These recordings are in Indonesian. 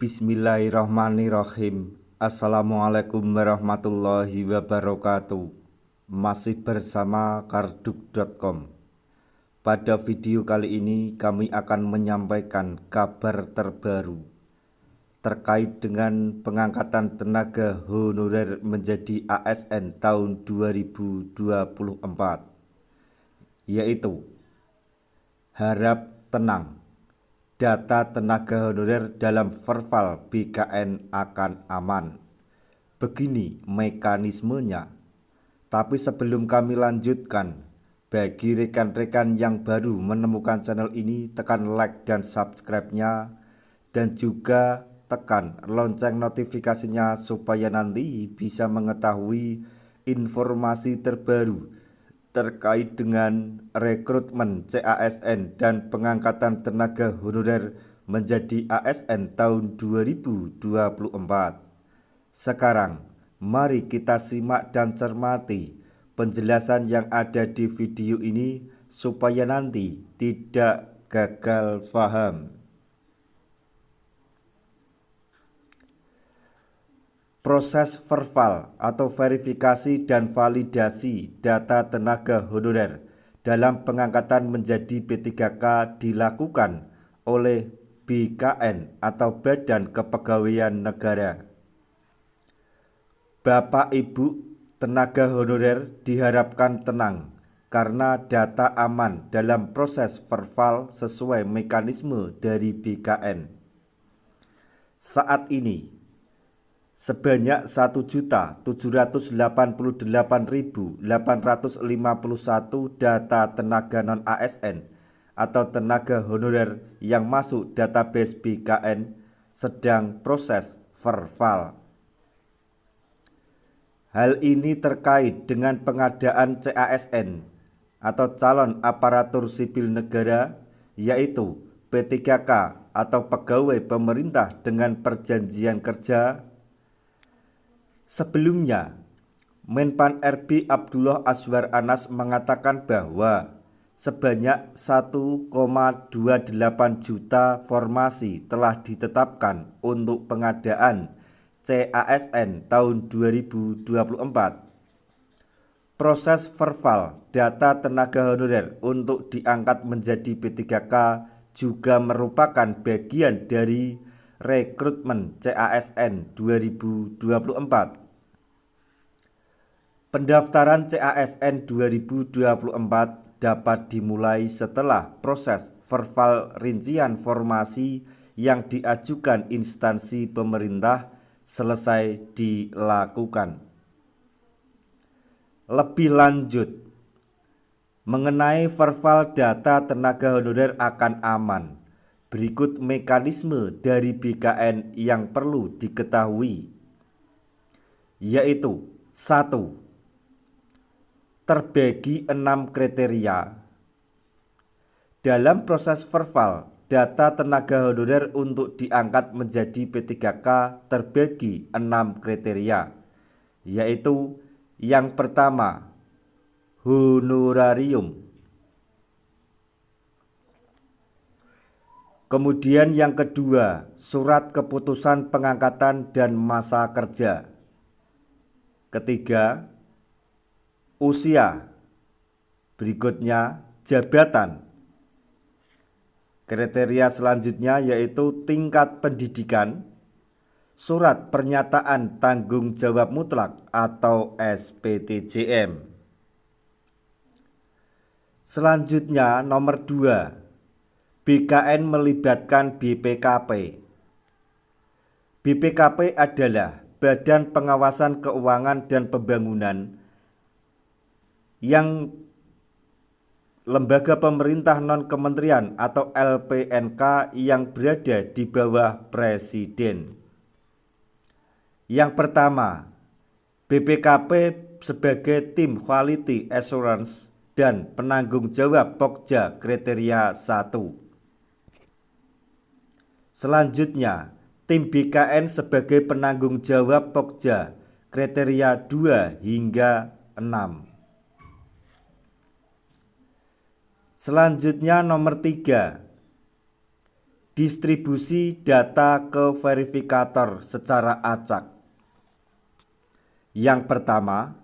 Bismillahirrahmanirrahim. Assalamualaikum warahmatullahi wabarakatuh. Masih bersama karduk.com. Pada video kali ini kami akan menyampaikan kabar terbaru terkait dengan pengangkatan tenaga honorer menjadi ASN tahun 2024, yaitu harap tenang, data tenaga honorer dalam Verval BKN akan aman. Begini mekanismenya. Tapi sebelum kami lanjutkan, bagi rekan-rekan yang baru menemukan channel ini, tekan like dan subscribe-nya, dan juga tekan lonceng notifikasinya supaya nanti bisa mengetahui informasi terbaru terkait dengan rekrutmen CASN dan pengangkatan tenaga honorer menjadi ASN tahun 2024. Sekarang, mari kita simak dan cermati penjelasan yang ada di video ini supaya nanti tidak gagal paham. Proses Verval atau verifikasi dan validasi data tenaga honorer dalam pengangkatan menjadi P3K dilakukan oleh BKN atau Badan Kepegawaian Negara. Bapak Ibu tenaga honorer diharapkan tenang karena data aman dalam proses Verval sesuai mekanisme dari BKN. Saat ini sebanyak 1.788.851 data tenaga non-ASN atau tenaga honorer yang masuk database BKN sedang proses Verval. Hal ini terkait dengan pengadaan CASN atau calon aparatur sipil negara, yaitu P3K atau pegawai pemerintah dengan perjanjian kerja. Sebelumnya, Menpan RB Abdullah Azwar Anas mengatakan bahwa sebanyak 1,28 juta formasi telah ditetapkan untuk pengadaan CASN tahun 2024. Proses Verval data tenaga honorer untuk diangkat menjadi P3K juga merupakan bagian dari rekrutmen CASN 2024. Pendaftaran CASN 2024 dapat dimulai setelah proses Verval rincian formasi yang diajukan instansi pemerintah selesai dilakukan. Lebih lanjut, mengenai Verval data tenaga honorer akan aman, berikut mekanisme dari BKN yang perlu diketahui, yaitu 1. Terbagi 6 kriteria. Dalam proses Verval, data tenaga honorer untuk diangkat menjadi P3K terbagi 6 kriteria, yaitu yang pertama, honorarium. Kemudian yang kedua, surat keputusan pengangkatan dan masa kerja. Ketiga, usia. Berikutnya, jabatan. Kriteria selanjutnya yaitu tingkat pendidikan, surat pernyataan tanggung jawab mutlak atau SPTJM. Selanjutnya nomor 2, BKN melibatkan BPKP. BPKP adalah Badan Pengawasan Keuangan dan Pembangunan yang lembaga pemerintah non-kementerian atau LPNK yang berada di bawah Presiden. Yang pertama, BPKP sebagai tim Quality Assurance dan penanggung jawab Pokja kriteria 1. Selanjutnya, tim BKN sebagai penanggung jawab Pokja kriteria 2 hingga 6. Selanjutnya nomor 3, Distribusi data ke verifikator secara acak. Yang pertama,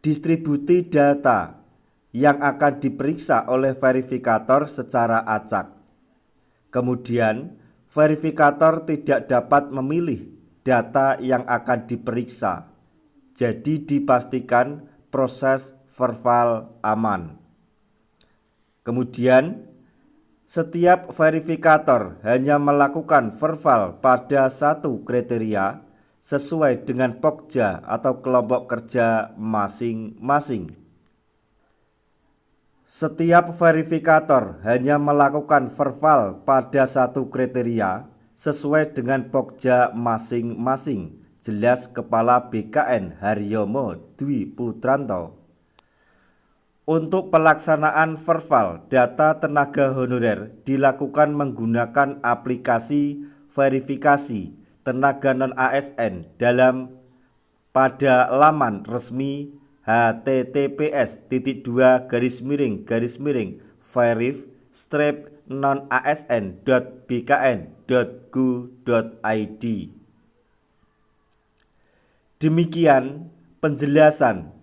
distribusi data yang akan diperiksa oleh verifikator secara acak. Kemudian, verifikator tidak dapat memilih data yang akan diperiksa. Jadi dipastikan proses verbal aman. Kemudian, setiap verifikator hanya melakukan verbal pada satu kriteria sesuai dengan pokja atau kelompok kerja masing-masing. Setiap verifikator hanya melakukan verbal pada satu kriteria sesuai dengan pokja masing-masing. Jelas Kepala BKN Haryomo Dwi Putranto. Untuk pelaksanaan verbal data tenaga honorer dilakukan menggunakan aplikasi verifikasi tenaga non-ASN pada laman resmi https://verif-non-asn.bkn.go.id. Demikian penjelasan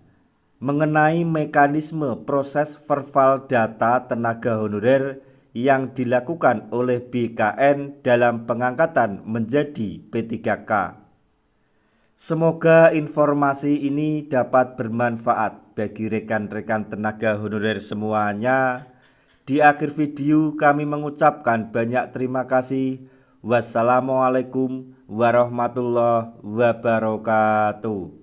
mengenai mekanisme proses verbal data tenaga honorer yang dilakukan oleh BKN dalam pengangkatan menjadi P3K. Semoga informasi ini dapat bermanfaat bagi rekan-rekan tenaga honorer semuanya. Di akhir video kami mengucapkan banyak terima kasih. Wassalamualaikum warahmatullahi wabarakatuh.